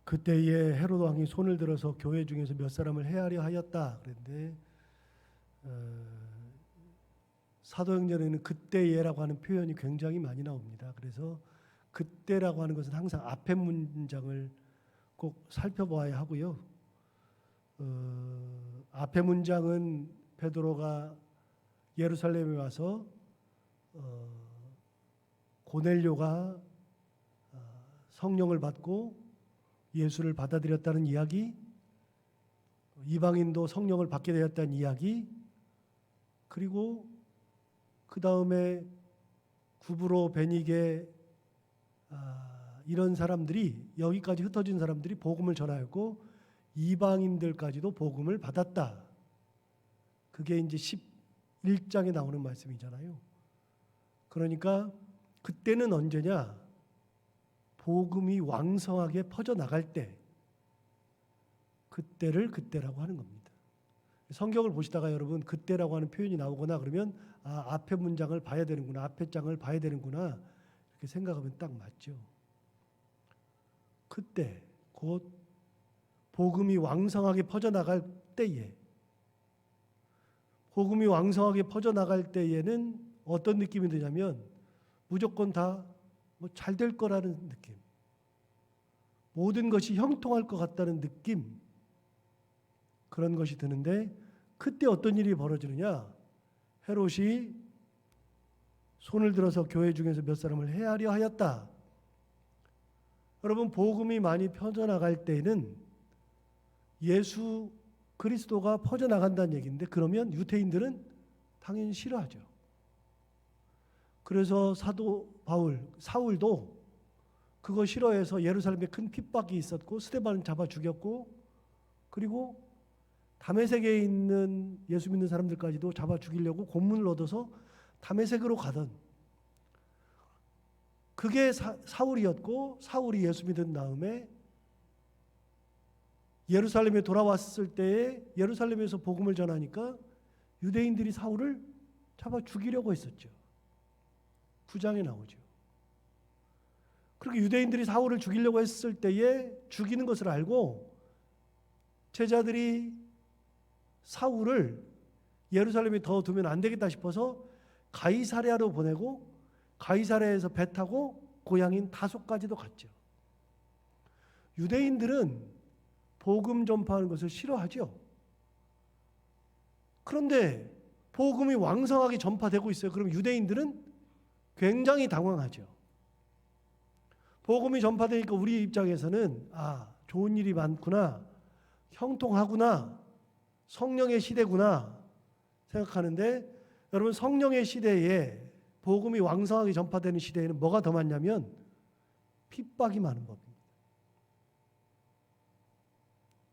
그때에 헤로드 왕이 손을 들어서 교회 중에서 몇 사람을 해하려 하였다. 그런데 사도행전에는 그때에라고 하는 표현이 굉장히 많이 나옵니다. 그래서 그때라고 하는 것은 항상 앞에 문장을 꼭 살펴봐야 하고요. 앞에 문장은 베드로가 예루살렘에 와서 고넬료가 성령을 받고 예수를 받아들였다는 이야기, 이방인도 성령을 받게 되었다는 이야기, 그리고 그 다음에 구브로, 베니게 이런 사람들이, 여기까지 흩어진 사람들이 복음을 전하였고 이방인들까지도 복음을 받았다. 그게 이제 11장에 나오는 말씀이잖아요. 그러니까 그때는 언제냐? 복음이 왕성하게 퍼져나갈 때, 그때를 그때라고 하는 겁니다. 성경을 보시다가 여러분 그때라고 하는 표현이 나오거나 그러면 앞에 문장을 봐야 되는구나, 앞에 장을 봐야 되는구나 이렇게 생각하면 딱 맞죠. 그때 곧 복음이 왕성하게 퍼져나갈 때에, 복음이 왕성하게 퍼져나갈 때에는 어떤 느낌이 드냐면 무조건 다 뭐 잘 될 거라는 느낌, 모든 것이 형통할 것 같다는 느낌, 그런 것이 드는데 그때 어떤 일이 벌어지느냐? 헤롯이 손을 들어서 교회 중에서 몇 사람을 해하려 하였다. 여러분, 복음이 많이 퍼져나갈 때에는 예수 그리스도가 퍼져나간다는 얘기인데, 그러면 유대인들은 당연히 싫어하죠. 그래서 사도 사울도 그거 싫어해서 예루살렘에 큰 핍박이 있었고 스데반을 잡아 죽였고, 그리고 다메섹에 있는 예수 믿는 사람들까지도 잡아 죽이려고 고문을 얻어서 다메섹으로 가던, 그게 사울이었고, 사울이 예수 믿은 다음에 예루살렘에 돌아왔을 때에 예루살렘에서 복음을 전하니까 유대인들이 사울을 잡아 죽이려고 했었죠. 9장에 나오죠. 그렇게 유대인들이 사울을 죽이려고 했을 때에 죽이는 것을 알고 제자들이 사울을 예루살렘에 더 두면 안 되겠다 싶어서 가이사랴로 보내고, 가이사랴에서 배 타고 고향인 다소까지도 갔죠. 유대인들은 복음 전파하는 것을 싫어하죠. 그런데 복음이 왕성하게 전파되고 있어요. 그럼 유대인들은 굉장히 당황하죠. 복음이 전파되니까 우리 입장에서는 좋은 일이 많구나, 형통하구나, 성령의 시대구나 생각하는데, 여러분, 성령의 시대에, 복음이 왕성하게 전파되는 시대에는 뭐가 더 많냐면 핍박이 많은 법입니다.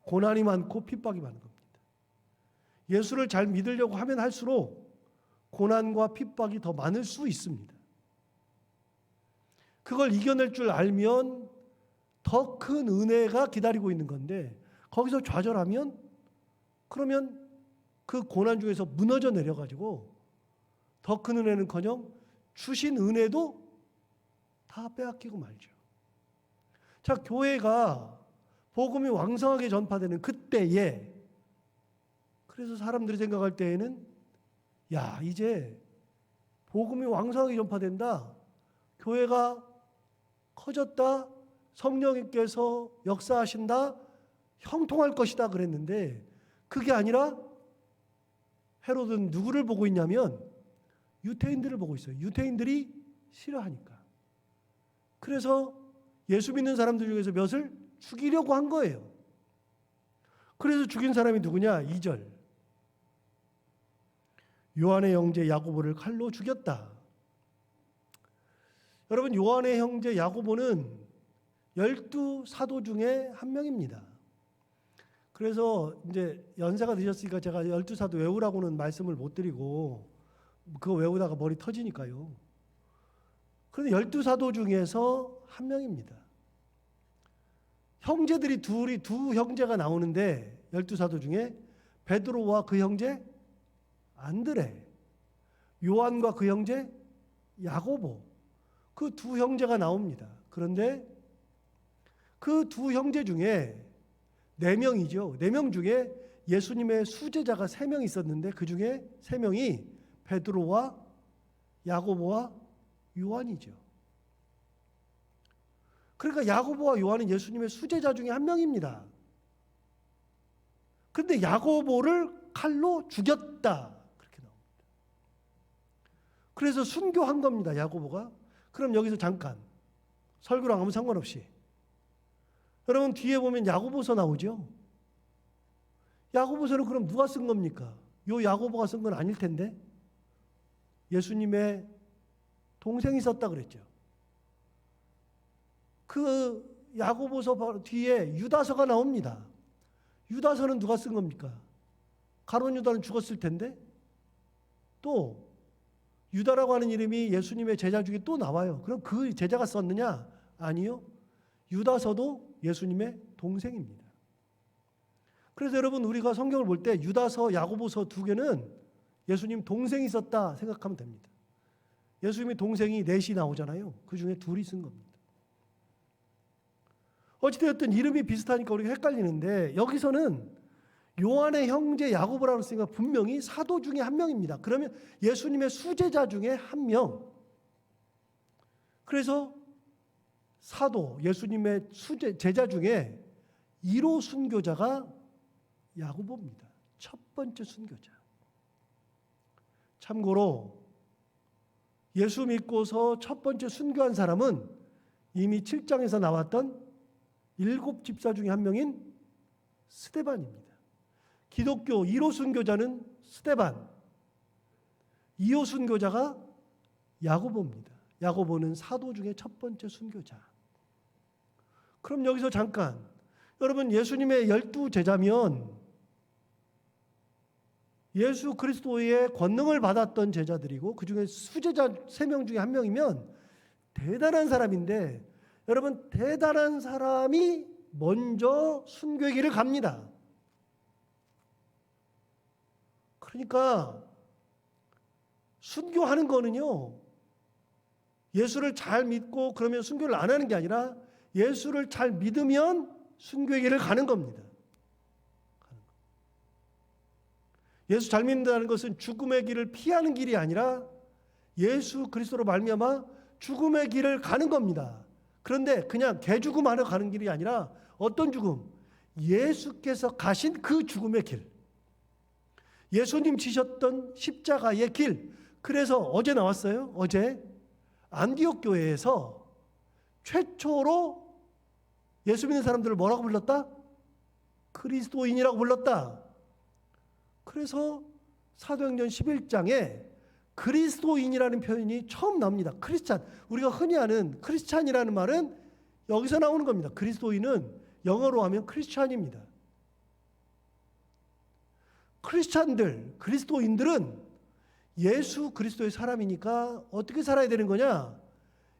고난이 많고 핍박이 많은 겁니다. 예수를 잘 믿으려고 하면 할수록 고난과 핍박이 더 많을 수 있습니다. 그걸 이겨낼 줄 알면 더 큰 은혜가 기다리고 있는 건데, 거기서 좌절하면 그러면 그 고난 중에서 무너져 내려가지고 더 큰 은혜는커녕 주신 은혜도 다 빼앗기고 말죠. 자, 교회가 복음이 왕성하게 전파되는 그때에, 그래서 사람들이 생각할 때에는 이제 복음이 왕성하게 전파된다, 교회가 커졌다, 성령님께서 역사하신다, 형통할 것이다 그랬는데, 그게 아니라 헤롯은 누구를 보고 있냐면 유대인들을 보고 있어요. 유대인들이 싫어하니까. 그래서 예수 믿는 사람들 중에서 몇을 죽이려고 한 거예요. 그래서 죽인 사람이 누구냐? 2절. 요한의 형제 야고보를 칼로 죽였다. 여러분, 요한의 형제 야고보는 12사도 중에 한 명입니다. 그래서 이제 연세가 드셨으니까 제가 12사도 외우라고는 말씀을 못 드리고, 그거 외우다가 머리 터지니까요. 그런데 12사도 중에서 한 명입니다. 형제들이 두 형제가 나오는데, 12사도 중에 베드로와 그 형제 안드레, 요한과 그 형제 야고보, 그 두 형제가 나옵니다. 그런데 그 두 형제 중에 4명이죠. 4명 중에 예수님의 수제자가 3명 있었는데 그 중에 3명이 베드로와 야고보와 요한이죠. 그러니까 야고보와 요한은 예수님의 수제자 중에 한 명입니다. 그런데 야고보를 칼로 죽였다. 그렇게 나옵니다. 그래서 순교한 겁니다. 야고보가. 그럼 여기서 잠깐 설교랑 아무 상관없이 여러분 뒤에 보면 야고보서 나오죠. 야고보서는 그럼 누가 쓴 겁니까? 요 야고보가 쓴 건 아닐 텐데 예수님의 동생이 썼다 그랬죠. 그 야고보서 바로 뒤에 유다서가 나옵니다. 유다서는 누가 쓴 겁니까? 가룟 유다는 죽었을 텐데 또 유다라고 하는 이름이 예수님의 제자 중에 또 나와요. 그럼 그 제자가 썼느냐? 아니요. 유다서도 예수님의 동생입니다. 그래서 여러분 우리가 성경을 볼 때 유다서, 야고보서 2개는 예수님 동생이 썼다 생각하면 됩니다. 예수님의 동생이 넷이 나오잖아요. 그 중에 2이 쓴 겁니다. 어찌되었든 이름이 비슷하니까 우리가 헷갈리는데 여기서는 요한의 형제 야고보라고 했으니까 분명히 사도 중에 한 명입니다. 그러면 예수님의 수제자 중에 한 명. 그래서 사도, 예수님의 제자 중에 1호 순교자가 야고보입니다. 첫 번째 순교자. 참고로 예수 믿고서 첫 번째 순교한 사람은 이미 7장에서 나왔던 7 집사 중에 한 명인 스데반입니다. 기독교 1호 순교자는 스데반, 2호 순교자가 야고보입니다. 야고보는 사도 중에 첫 번째 순교자. 그럼 여기서 잠깐 여러분 예수님의 12제자면 예수 그리스도의 권능을 받았던 제자들이고 그 중에 수제자 3명 중에 한 명이면 대단한 사람인데 여러분 대단한 사람이 먼저 순교의 길을 갑니다. 그러니까 순교하는 거는요 예수를 잘 믿고 그러면 순교를 안 하는 게 아니라 예수를 잘 믿으면 순교의 길을 가는 겁니다. 예수 잘 믿는다는 것은 죽음의 길을 피하는 길이 아니라 예수 그리스도로 말미암아 죽음의 길을 가는 겁니다. 그런데 그냥 개죽음하러 가는 길이 아니라 어떤 죽음? 예수께서 가신 그 죽음의 길. 예수님 지셨던 십자가의 길. 그래서 어제 나왔어요. 어제 안디옥 교회에서 최초로 예수 믿는 사람들을 뭐라고 불렀다? 그리스도인이라고 불렀다. 그래서 사도행전 11장에 그리스도인이라는 표현이 처음 나옵니다. 크리스찬. 우리가 흔히 아는 크리스찬이라는 말은 여기서 나오는 겁니다. 그리스도인은 영어로 하면 크리스찬입니다. 크리스찬들, 그리스도인들은 예수 그리스도의 사람이니까 어떻게 살아야 되는 거냐?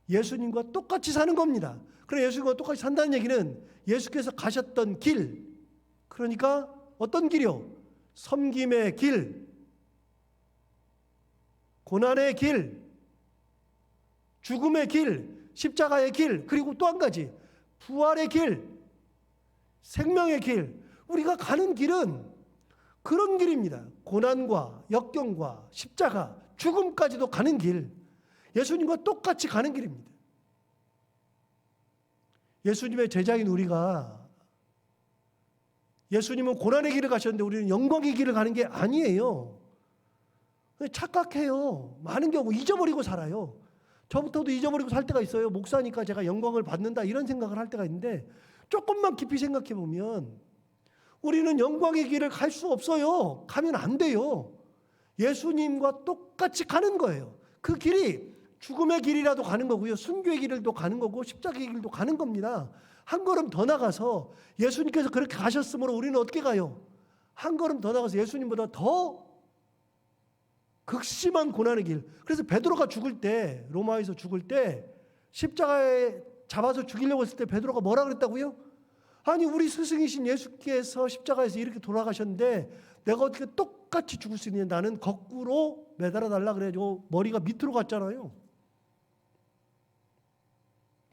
예수님과 똑같이 사는 겁니다. 그래 예수님과 똑같이 산다는 얘기는 예수께서 가셨던 길, 그러니까 어떤 길이요? 섬김의 길, 고난의 길, 죽음의 길, 십자가의 길, 그리고 또 한 가지 부활의 길, 생명의 길. 우리가 가는 길은 그런 길입니다. 고난과 역경과 십자가, 죽음까지도 가는 길. 예수님과 똑같이 가는 길입니다. 예수님의 제자인 우리가 예수님은 고난의 길을 가셨는데 우리는 영광의 길을 가는 게 아니에요. 착각해요. 많은 경우 잊어버리고 살아요. 저부터도 잊어버리고 살 때가 있어요. 목사니까 제가 영광을 받는다 이런 생각을 할 때가 있는데 조금만 깊이 생각해 보면 우리는 영광의 길을 갈 수 없어요. 가면 안 돼요. 예수님과 똑같이 가는 거예요. 그 길이 죽음의 길이라도 가는 거고요. 순교의 길도 가는 거고 십자가의 길도 가는 겁니다. 한 걸음 더 나가서 예수님께서 그렇게 가셨으므로 우리는 어떻게 가요? 한 걸음 더 나가서 예수님보다 더 극심한 고난의 길. 그래서 베드로가 죽을 때, 로마에서 죽을 때 십자가에 잡아서 죽이려고 했을 때 베드로가 뭐라 그랬다고요? 아니 우리 스승이신 예수께서 십자가에서 이렇게 돌아가셨는데 내가 어떻게 똑같이 죽을 수 있느냐. 나는 거꾸로 매달아 달라 그래가지고 머리가 밑으로 갔잖아요.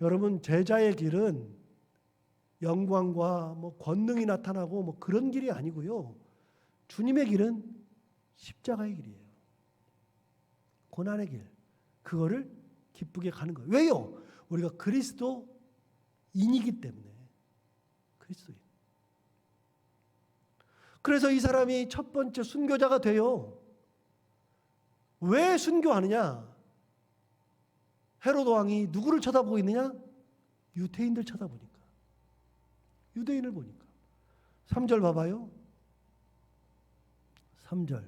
여러분 제자의 길은 영광과 뭐 권능이 나타나고 뭐 그런 길이 아니고요. 주님의 길은 십자가의 길이에요. 고난의 길. 그거를 기쁘게 가는 거예요. 왜요? 우리가 그리스도인이기 때문에. 그리스도인. 그래서 이 사람이 첫 번째 순교자가 돼요. 왜 순교하느냐? 헤로드 왕이 누구를 쳐다보고 있느냐? 유대인들 쳐다보니까. 유대인을 보니까. 3절 봐봐요. 3절.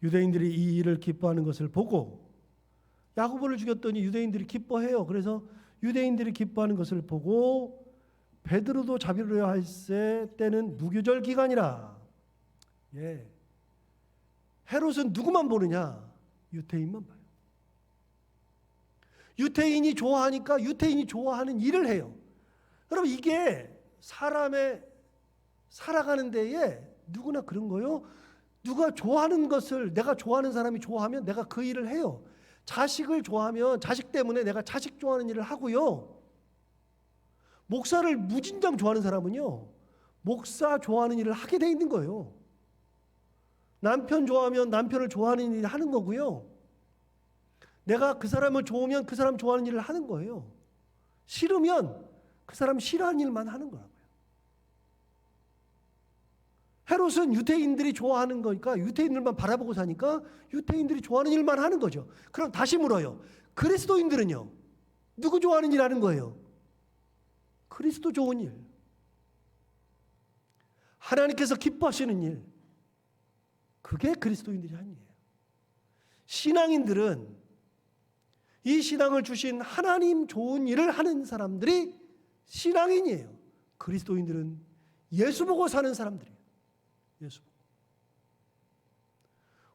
유대인들이 이 일을 기뻐하는 것을 보고 야고보를 죽였더니 유대인들이 기뻐해요. 그래서 유대인들이 기뻐하는 것을 보고 베드로도 잡으려 할세 때는 무교절 기간이라. 예. 헤롯은 누구만 보느냐? 유대인만 봐요. 유대인이 좋아하니까 유대인이 좋아하는 일을 해요. 여러분 이게 사람의 살아가는 데에 누구나 그런 거요. 누가 좋아하는 것을 내가 좋아하는 사람이 좋아하면 내가 그 일을 해요. 자식을 좋아하면 자식 때문에 내가 자식 좋아하는 일을 하고요. 목사를 무진장 좋아하는 사람은요. 목사 좋아하는 일을 하게 돼 있는 거예요. 남편 좋아하면 남편을 좋아하는 일을 하는 거고요. 내가 그 사람을 좋으면 그 사람 좋아하는 일을 하는 거예요. 싫으면 그 사람 싫어하는 일만 하는 거라고요. 헤롯은 유대인들이 좋아하는 거니까 유대인들만 바라보고 사니까 유대인들이 좋아하는 일만 하는 거죠. 그럼 다시 물어요. 그리스도인들은요? 누구 좋아하는 일 하는 거예요? 그리스도 좋은 일. 하나님께서 기뻐하시는 일. 그게 그리스도인들이 하는 일이에요. 신앙인들은 이 신앙을 주신 하나님 좋은 일을 하는 사람들이 신앙인이에요. 그리스도인들은 예수 보고 사는 사람들이에요. 예수 보고.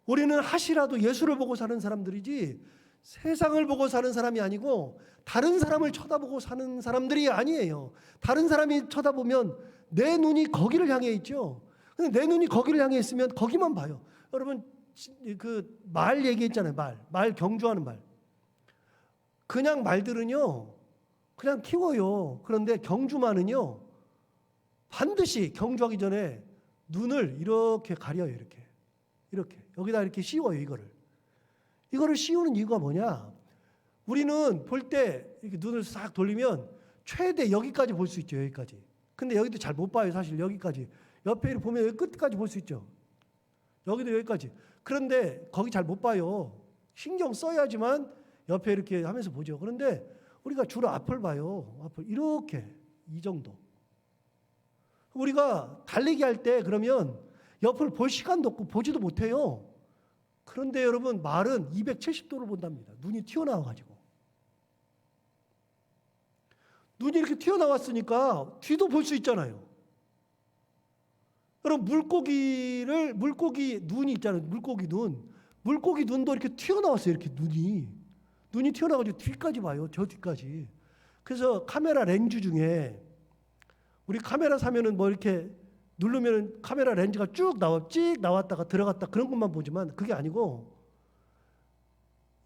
우리는 하시라도 예수를 보고 사는 사람들이지 세상을 보고 사는 사람이 아니고 다른 사람을 쳐다보고 사는 사람들이 아니에요. 다른 사람이 쳐다보면 내 눈이 거기를 향해 있죠. 근데 내 눈이 거기를 향해 있으면 거기만 봐요. 여러분 그 말 얘기했잖아요. 말 경주하는 말. 그냥 말들은요. 그냥 키워요. 그런데 경주만은요. 반드시 경주하기 전에 눈을 이렇게 가려요. 이렇게 여기다 이렇게 씌워요. 이거를 씌우는 이유가 뭐냐? 우리는 볼 때 이렇게 눈을 싹 돌리면 최대 여기까지 볼 수 있죠. 여기까지. 근데 여기도 잘 못 봐요. 사실 여기까지. 옆에 보면 여기 끝까지 볼 수 있죠. 여기도 여기까지. 그런데 거기 잘 못 봐요. 신경 써야지만 옆에 이렇게 하면서 보죠. 그런데 우리가 주로 앞을 봐요. 앞을 이렇게 이 정도. 우리가 달리기 할 때 그러면 옆을 볼 시간도 없고 보지도 못해요. 그런데 여러분 말은 270도를 본답니다. 눈이 튀어나와가지고. 눈이 이렇게 튀어나왔으니까 뒤도 볼 수 있잖아요. 여러분 물고기 눈이 있잖아요. 물고기 눈도 이렇게 튀어나왔어요. 이렇게 눈이 튀어나와가지고 뒤까지 봐요. 저 뒤까지. 그래서 카메라 렌즈 중에 우리 카메라 사면은 뭐 이렇게 누르면 카메라 렌즈가 쭉 나왔다가 들어갔다 그런 것만 보지만 그게 아니고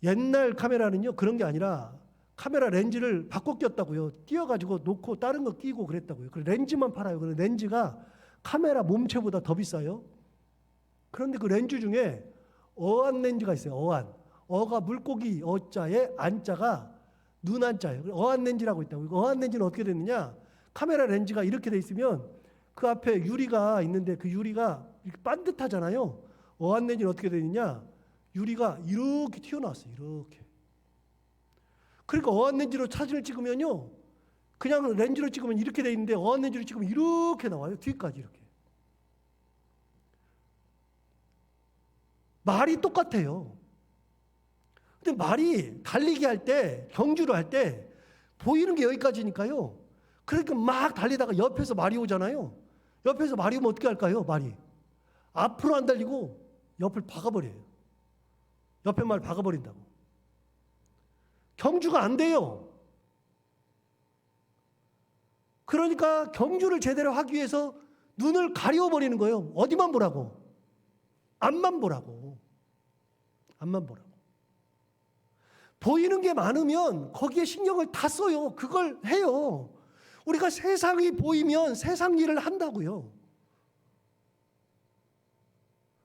옛날 카메라는요 그런 게 아니라 카메라 렌즈를 바꿔 꼈다고요. 띄어가지고 놓고 다른 거 끼고 그랬다고요. 그 렌즈만 팔아요. 그 렌즈가 카메라 몸체보다 더 비싸요. 그런데 그 렌즈 중에 어안 렌즈가 있어요. 어가 물고기 어자에 안자가 눈 안자예요. 어안 렌즈라고 있다고. 어안 렌즈는 어떻게 됐느냐? 카메라 렌즈가 이렇게 돼 있으면 그 앞에 유리가 있는데 그 유리가 이렇게 반듯하잖아요. 어안 렌즈는 어떻게 되느냐? 유리가 이렇게 튀어나왔어요. 이렇게. 그러니까 어안 렌즈로 사진을 찍으면요. 그냥 렌즈로 찍으면 이렇게 돼 있는데 어안 렌즈로 찍으면 이렇게 나와요. 뒤까지 이렇게. 말이 똑같아요. 근데 말이 달리기 할 때, 경주를 할 때 보이는 게 여기까지니까요. 그러니까 막 달리다가 옆에서 말이 오잖아요. 옆에서 말이 오면 어떻게 할까요? 말이. 앞으로 안 달리고 옆을 박아버려요. 옆에 말 박아버린다고. 경주가 안 돼요. 그러니까 경주를 제대로 하기 위해서 눈을 가려버리는 거예요. 어디만 보라고? 앞만 보라고. 앞만 보라고. 보이는 게 많으면 거기에 신경을 다 써요. 그걸 해요. 우리가 세상이 보이면 세상 일을 한다고요.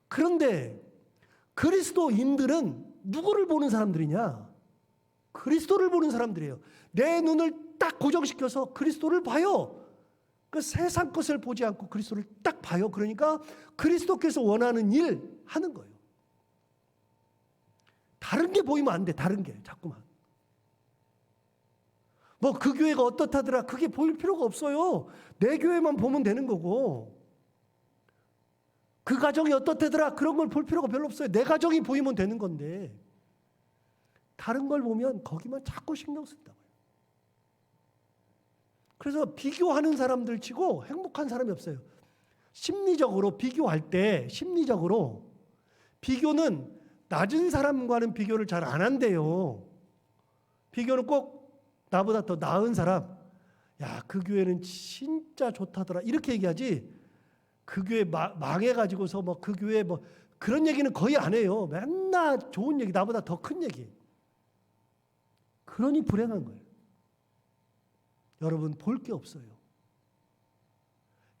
그런데 그리스도인들은 누구를 보는 사람들이냐? 그리스도를 보는 사람들이에요. 내 눈을 딱 고정시켜서 그리스도를 봐요. 그 세상 것을 보지 않고 그리스도를 딱 봐요. 그러니까 그리스도께서 원하는 일 하는 거예요. 다른 게 보이면 안 돼. 다른 게 자꾸만. 뭐 그 교회가 어떻다더라. 그게 보일 필요가 없어요. 내 교회만 보면 되는 거고. 그 가정이 어떻다더라. 그런 걸 볼 필요가 별로 없어요. 내 가정이 보이면 되는 건데. 다른 걸 보면 거기만 자꾸 신경 쓴다고요. 그래서 비교하는 사람들 치고 행복한 사람이 없어요. 심리적으로 비교할 때 심리적으로 비교는 낮은 사람과는 비교를 잘 안 한대요. 비교는 꼭 나보다 더 나은 사람, 야, 그 교회는 진짜 좋다더라 이렇게 얘기하지, 그 교회 망해가지고서 뭐 그 교회 뭐 그런 얘기는 거의 안 해요. 맨날 좋은 얘기, 나보다 더 큰 얘기. 그러니 불행한 거예요. 여러분, 볼 게 없어요.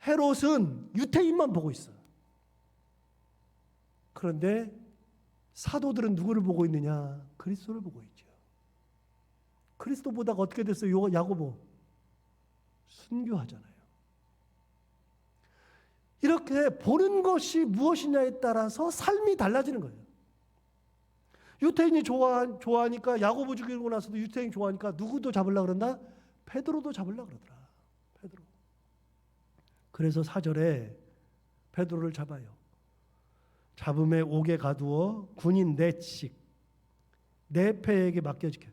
헤롯은 유태인만 보고 있어요. 그런데 사도들은 누구를 보고 있느냐? 그리스도를 보고 있죠. 그리스도 보다가 어떻게 됐어요? 야고보 순교하잖아요. 이렇게 보는 것이 무엇이냐에 따라서 삶이 달라지는 거예요. 유태인이 좋아하니까 야고보 죽이고 나서도 유태인 좋아하니까 누구도 잡으려고 그런다? 베드로도 잡으려고 그러더라. 베드로. 그래서 4절에 베드로를 잡아요. 잡음에 옥에 가두어 군인 넷씩 네 패에게 맡겨지게.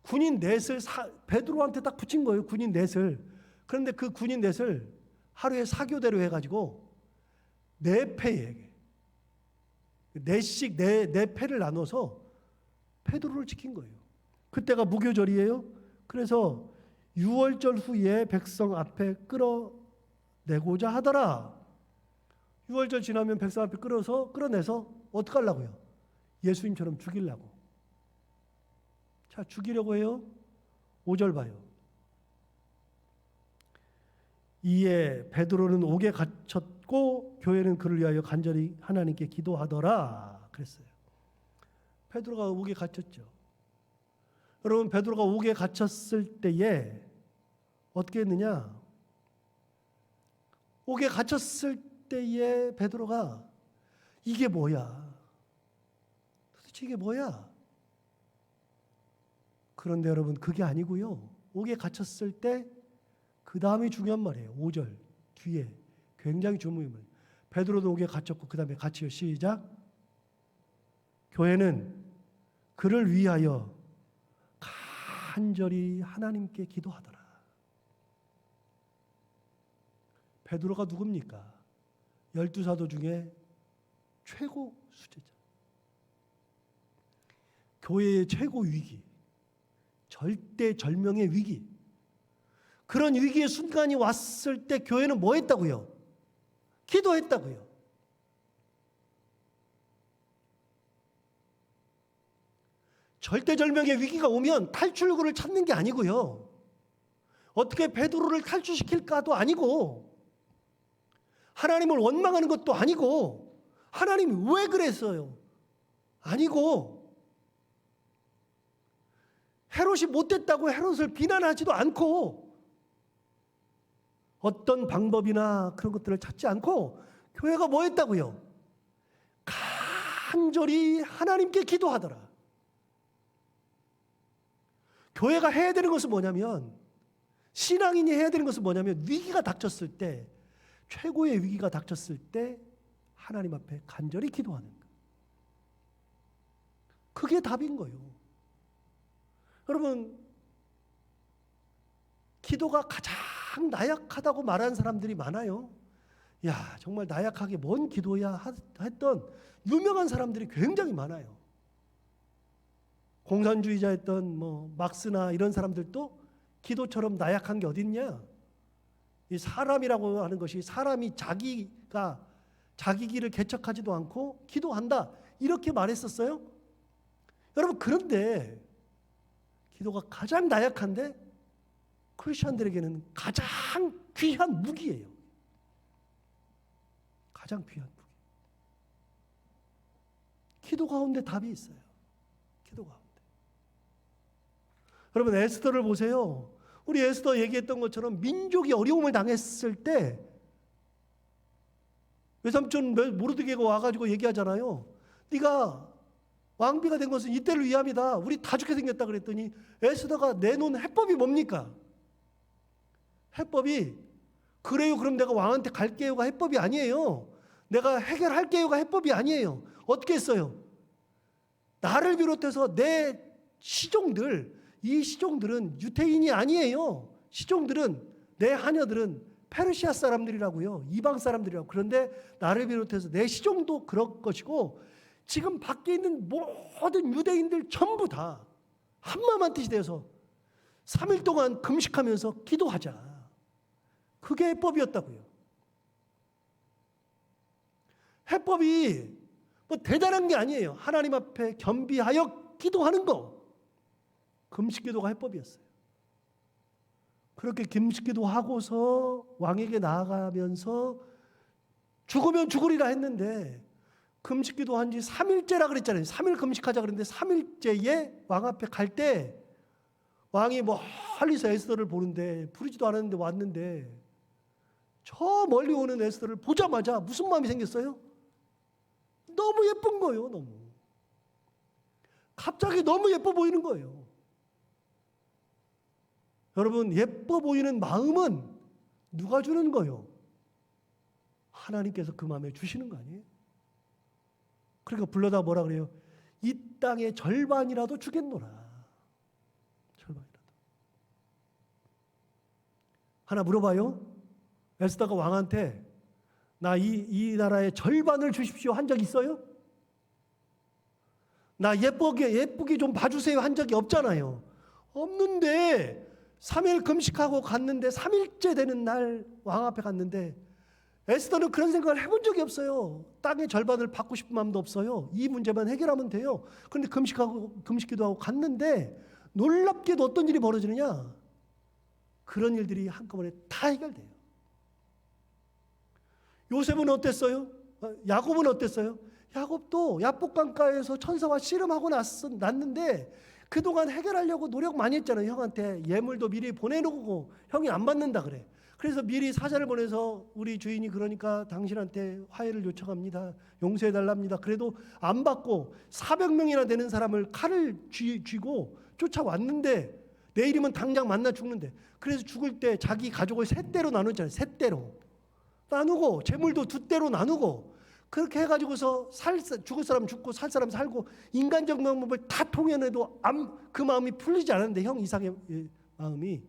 군인 넷을 베드로한테 딱 붙인 거예요. 군인 넷을. 그런데 그 군인 넷을 하루에 사교대로 해가지고 네 패에게 넷씩 네 패를 나눠서 베드로를 지킨 거예요. 그때가 무교절이에요. 그래서 유월절 후에 백성 앞에 끌어내고자 하더라. 유월절 지나면 백성 앞에 끌어내서 어떻게 하려고요? 예수님처럼 죽이려고. 자, 죽이려고 해요. 5절 봐요. 이에 베드로는 옥에 갇혔고 교회는 그를 위하여 간절히 하나님께 기도하더라 그랬어요. 베드로가 옥에 갇혔죠. 여러분, 베드로가 옥에 갇혔을 때에 어떻게 했느냐? 옥에 갇혔을 때에 베드로가 이게 뭐야? 도대체 이게 뭐야? 그런데 여러분, 그게 아니고요. 옥에 갇혔을 때 그 다음이 중요한 말이에요. 5절 뒤에 굉장히 중요한 말. 베드로도 옥에 갇혔고 그 다음에 같이요. 시작. 교회는 그를 위하여 간절히 하나님께 기도하더라. 베드로가 누굽니까? 12사도 중에 최고 수제자. 교회의 최고 위기, 절대절명의 위기. 그런 위기의 순간이 왔을 때 교회는 뭐 했다고요? 기도했다고요. 절대절명의 위기가 오면 탈출구를 찾는 게 아니고요. 어떻게 베드로를 탈출시킬까도 아니고, 하나님을 원망하는 것도 아니고, 하나님이 왜 그랬어요? 아니고, 헤롯이 못됐다고 헤롯을 비난하지도 않고, 어떤 방법이나 그런 것들을 찾지 않고 교회가 뭐 했다고요? 간절히 하나님께 기도하더라. 교회가 해야 되는 것은 뭐냐면, 신앙인이 해야 되는 것은 뭐냐면, 위기가 닥쳤을 때, 최고의 위기가 닥쳤을 때 하나님 앞에 간절히 기도하는 것. 그게 답인 거예요. 여러분, 기도가 가장 나약하다고 말하는 사람들이 많아요. 야, 정말 나약하게 뭔 기도야 했던 유명한 사람들이 굉장히 많아요. 공산주의자였던 뭐 막스나 이런 사람들도 기도처럼 나약한 게 어딨냐? 이 사람이라고 하는 것이, 사람이 자기 길을 개척하지도 않고 기도한다 이렇게 말했었어요. 여러분, 그런데 기도가 가장 나약한데 크리스천들에게는 가장 귀한 무기예요. 가장 귀한 무기. 기도 가운데 답이 있어요. 기도 가운데. 여러분 에스더를 보세요. 우리 에스더 얘기했던 것처럼 민족이 어려움을 당했을 때 외삼촌 모르드게가 와가지고 얘기하잖아요. 네가 왕비가 된 것은 이때를 위함이다. 우리 다 죽게 생겼다 그랬더니 에스더가 내놓은 해법이 뭡니까? 해법이 그래요 그럼 내가 왕한테 갈게요가 해법이 아니에요. 내가 해결할게요가 해법이 아니에요. 어떻게 했어요? 나를 비롯해서 내 시종들, 이 시종들은 유태인이 아니에요. 시종들은 내 하녀들은 페르시아 사람들이라고요. 이방 사람들이라고. 그런데 나를 비롯해서 내 시종도 그럴 것이고 지금 밖에 있는 모든 유대인들 전부 다 한마음 한뜻이 되어서 3일 동안 금식하면서 기도하자. 그게 해법이었다고요. 해법이 뭐 대단한 게 아니에요. 하나님 앞에 겸비하여 기도하는 거. 금식 기도가 해법이었어요. 그렇게 금식 기도하고서 왕에게 나아가면서 죽으면 죽으리라 했는데 금식 기도한 지 3일째라 그랬잖아요. 3일 금식하자 그랬는데 3일째에 왕 앞에 갈 때 왕이 멀리서 에스더를 보는데 부르지도 않았는데 왔는데 저 멀리 오는 에스더를 보자마자 무슨 마음이 생겼어요? 너무 예쁜 거예요. 너무. 갑자기 너무 예뻐 보이는 거예요. 여러분 예뻐 보이는 마음은 누가 주는 거예요? 하나님께서 그 마음에 주시는 거 아니에요? 그러니까 불러다 뭐라 그래요? 이 땅의 절반이라도 주겠노라. 절반이라도. 하나 물어봐요. 에스더가 왕한테 나 이 나라의 절반을 주십시오 한 적 있어요? 나 예쁘게 좀 봐주세요 한 적이 없잖아요. 없는데 3일 금식하고 갔는데 3일째 되는 날 왕 앞에 갔는데 에스더는 그런 생각을 해본 적이 없어요. 땅의 절반을 받고 싶은 마음도 없어요. 이 문제만 해결하면 돼요. 그런데 금식기도 하고 갔는데 놀랍게도 어떤 일이 벌어지느냐? 그런 일들이 한꺼번에 다 해결돼요. 요셉은 어땠어요? 야곱은 어땠어요? 야곱도 야복강가에서 천사와 씨름하고 났는데 그동안 해결하려고 노력 많이 했잖아요. 형한테 예물도 미리 보내놓고 형이 안 받는다 그래. 그래서 미리 사자를 보내서 우리 주인이 그러니까 당신한테 화해를 요청합니다. 용서해달랍니다. 그래도 안 받고 400명이나 되는 사람을 칼을 쥐고 쫓아왔는데 내일이면 당장 만나 죽는데 그래서 죽을 때 자기 가족을 세 대로 나누잖아요. 세 대로. 나누고 재물도 두 대로 나누고 그렇게 해가지고서 죽을 사람 죽고 살 사람 살고 인간적 방법을 다 통해내도 그 마음이 풀리지 않았는데 형 이상의 마음이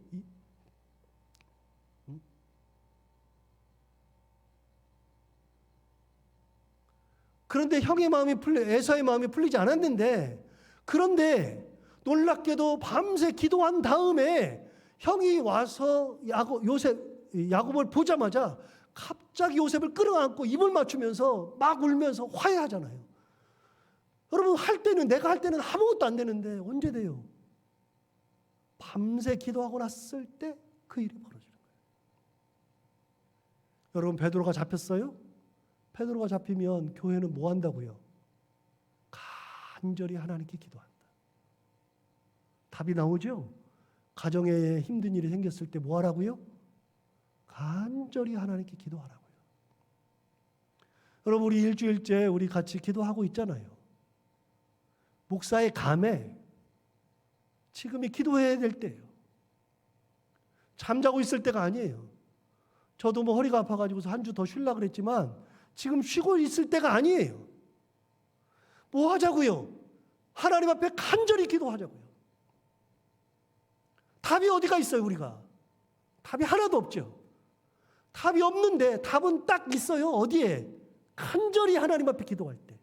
그런데 형의 마음이 에서의 마음이 풀리지 않았는데 그런데 놀랍게도 밤새 기도한 다음에 형이 와서 야곱을 보자마자 갑자기 요셉을 끌어안고 입을 맞추면서 막 울면서 화해하잖아요. 여러분 내가 할 때는 아무것도 안 되는데 언제 돼요? 밤새 기도하고 났을 때 그 일이 벌어지는 거예요. 여러분 베드로가 잡혔어요? 베드로가 잡히면 교회는 뭐 한다고요? 간절히 하나님께 기도한다. 답이 나오죠? 가정에 힘든 일이 생겼을 때 뭐 하라고요? 간절히 하나님께 기도하라고요. 여러분 우리 일주일째 우리 같이 기도하고 있잖아요. 목사의 감에 지금이 기도해야 될 때예요. 잠자고 있을 때가 아니에요. 저도 허리가 아파가지고서 한 주 더 쉬려고 그랬지만 지금 쉬고 있을 때가 아니에요. 뭐 하자고요? 하나님 앞에 간절히 기도하자고요. 답이 어디가 있어요 우리가? 답이 하나도 없죠. 답이 없는데 답은 딱 있어요. 어디에? 간절히 하나님 앞에 기도할 때.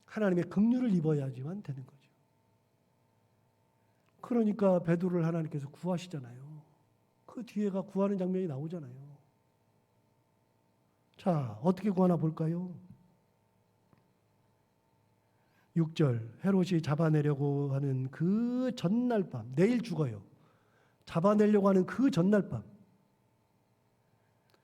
하나님의 긍휼을 입어야지만 되는 거죠. 그러니까 베드로를 하나님께서 구하시잖아요. 그 뒤에가 구하는 장면이 나오잖아요. 자, 어떻게 구하나 볼까요? 6절 헤롯이 잡아내려고 하는 그 전날 밤, 내일 죽어요. 잡아내려고 하는 그 전날 밤,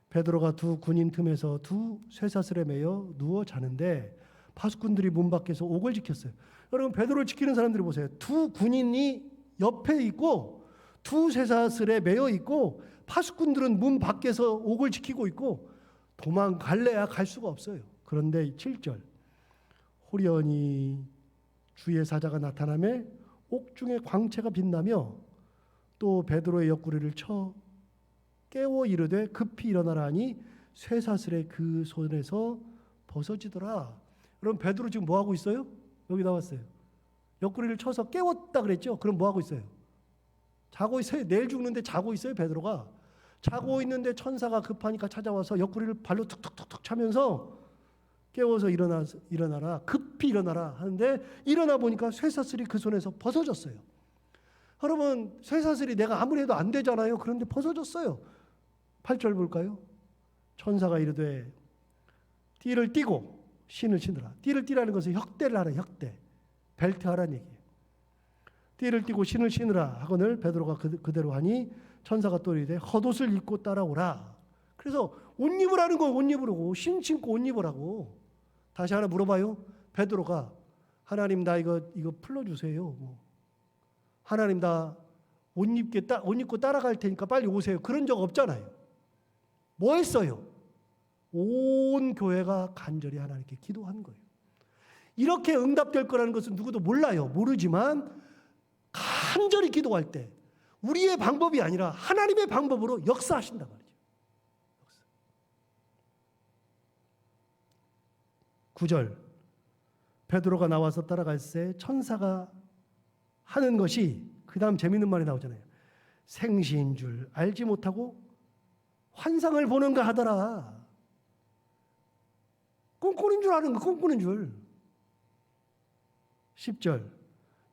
베드로가 두 군인 틈에서 두 쇠사슬에 매여 누워 자는데 파수꾼들이 문 밖에서 옥을 지켰어요. 여러분, 베드로를 지키는 사람들이 보세요. 두 군인이 옆에 있고 두 쇠사슬에 매여 있고 파수꾼들은 문 밖에서 옥을 지키고 있고 도망갈래야 갈 수가 없어요. 그런데 7절 호련히 주의 사자가 나타나매 옥중에 광채가 빛나며 또 베드로의 옆구리를 쳐 깨워 이르되 급히 일어나라 하니 쇠사슬의 그 손에서 벗어지더라. 그럼 베드로 지금 뭐 하고 있어요? 여기 나왔어요. 옆구리를 쳐서 깨웠다 그랬죠? 그럼 뭐 하고 있어요? 자고 있어요. 내일 죽는데 자고 있어요. 베드로가 자고 있는데 천사가 급하니까 찾아와서 옆구리를 발로 툭툭툭툭 차면서 깨워서 일어나라, 급히 일어나라 하는데 일어나 보니까 쇠사슬이 그 손에서 벗어졌어요. 여러분, 쇠사슬이 내가 아무리 해도 안 되잖아요. 그런데 벗어졌어요. 8절 볼까요? 천사가 이르되 띠를 띠고 신을 신으라. 띠를 띠라는 것은 혁대를 하라, 혁대. 벨트 하라는 얘기예요. 띠를 띠고 신을 신으라 하거늘 베드로가 그대로 하니 천사가 또 이르되 겉옷을 입고 따라오라. 그래서 옷 입으라는 건 옷 입으라고, 신 신고 옷 입으라고. 다시 하나 물어봐요. 베드로가 하나님 나 이거 풀어주세요. 뭐. 하나님 나 옷 입고 따라갈 테니까 빨리 오세요. 그런 적 없잖아요. 뭐 했어요? 온 교회가 간절히 하나님께 기도한 거예요. 이렇게 응답될 거라는 것은 누구도 몰라요. 모르지만 간절히 기도할 때 우리의 방법이 아니라 하나님의 방법으로 역사하신단 말이죠. 9절 베드로가 나와서 따라갈새 천사가 하는 것이 그 다음 재밌는 말이 나오잖아요. 생시인 줄 알지 못하고 환상을 보는가 하더라. 꿈꾸는 줄 아는 거, 꿈꾸는 줄. 10절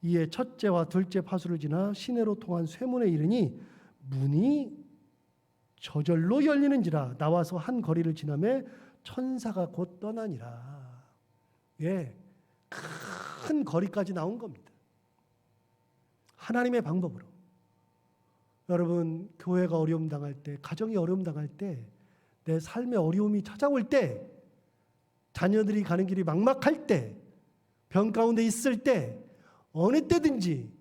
이에 첫째와 둘째 파수를 지나 시내로 통한 쇠문에 이르니 문이 저절로 열리는지라 나와서 한 거리를 지나매 천사가 곧 떠나니라. 예, 큰 거리까지 나온 겁니다. 하나님의 방법으로. 여러분, 교회가 어려움 당할 때, 가정이 어려움 당할 때, 내 삶의 어려움이 찾아올 때, 자녀들이 가는 길이 막막할 때, 병 가운데 있을 때, 어느 때든지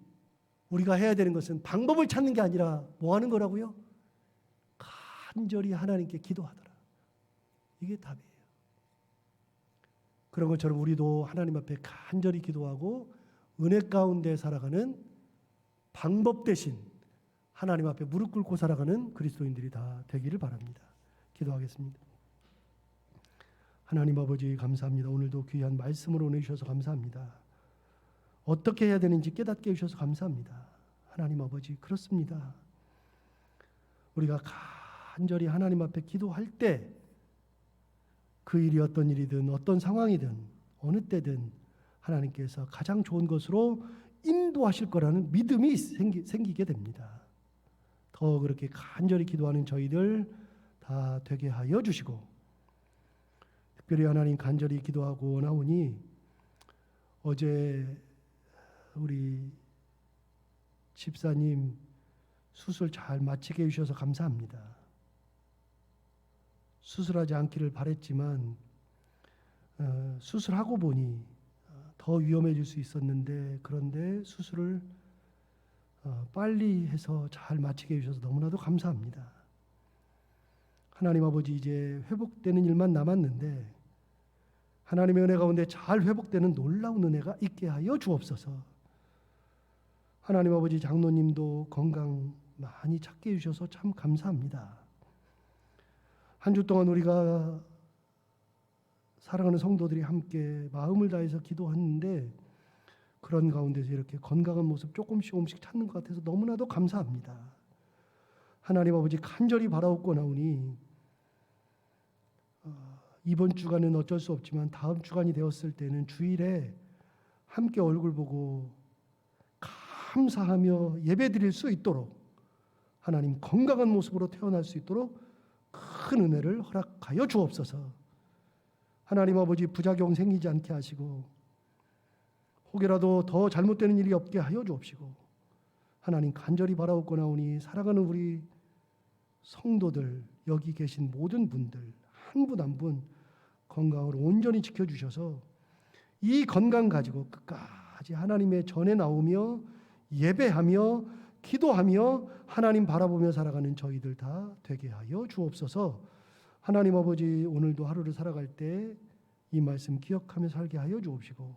우리가 해야 되는 것은 방법을 찾는 게 아니라 뭐 하는 거라고요? 간절히 하나님께 기도하더라. 이게 답이에요. 그런 것처럼 우리도 하나님 앞에 간절히 기도하고 은혜 가운데 살아가는 방법 대신 하나님 앞에 무릎 꿇고 살아가는 그리스도인들이 다 되기를 바랍니다. 기도하겠습니다. 하나님 아버지 감사합니다. 오늘도 귀한 말씀으로 은혜 주셔서 감사합니다. 어떻게 해야 되는지 깨닫게 해주셔서 감사합니다. 하나님 아버지, 그렇습니다. 우리가 간절히 하나님 앞에 기도할 때 그 일이 어떤 일이든 어떤 상황이든 어느 때든 하나님께서 가장 좋은 것으로 인도하실 거라는 믿음이 생기게 됩니다. 더 그렇게 간절히 기도하는 저희들 다 되게 하여 주시고, 특별히 하나님 간절히 기도하고 나오니 어제 우리 집사님 수술 잘 마치게 해주셔서 감사합니다. 수술하지 않기를 바랬지만 수술하고 보니 더 위험해질 수 있었는데, 그런데 수술을 빨리 해서 잘 마치게 해주셔서 너무나도 감사합니다. 하나님 아버지, 이제 회복되는 일만 남았는데 하나님의 은혜 가운데 잘 회복되는 놀라운 은혜가 있게 하여 주옵소서. 하나님 아버지, 장로님도 건강 많이 찾게 해주셔서 참 감사합니다. 한 주 동안 우리가 사랑하는 성도들이 함께 마음을 다해서 기도했는데 그런 가운데서 이렇게 건강한 모습 조금씩 찾는 것 같아서 너무나도 감사합니다. 하나님 아버지, 간절히 바라옵고 나오니 이번 주간은 어쩔 수 없지만 다음 주간이 되었을 때는 주일에 함께 얼굴 보고 감사하며 예배드릴 수 있도록 하나님 건강한 모습으로 태어날 수 있도록 큰 은혜를 허락하여 주옵소서. 하나님 아버지, 부작용 생기지 않게 하시고 혹여라도 더 잘못되는 일이 없게 하여 주옵시고 하나님 간절히 바라옵고나오니 살아가는 우리 성도들 여기 계신 모든 분들 한 분 한 분 건강을 온전히 지켜주셔서 이 건강 가지고 끝까지 하나님의 전에 나오며 예배하며 기도하며 하나님 바라보며 살아가는 저희들 다 되게 하여 주옵소서. 하나님 아버지 오늘도 하루를 살아갈 때 이 말씀 기억하며 살게 하여 주옵시고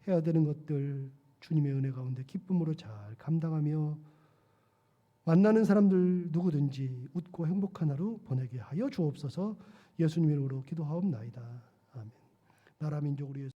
해야 되는 것들 주님의 은혜 가운데 기쁨으로 잘 감당하며 만나는 사람들 누구든지 웃고 행복한 하루 보내게 하여 주옵소서. 예수님 이름으로 기도하옵나이다. 아멘. 나라 민족 우리 예수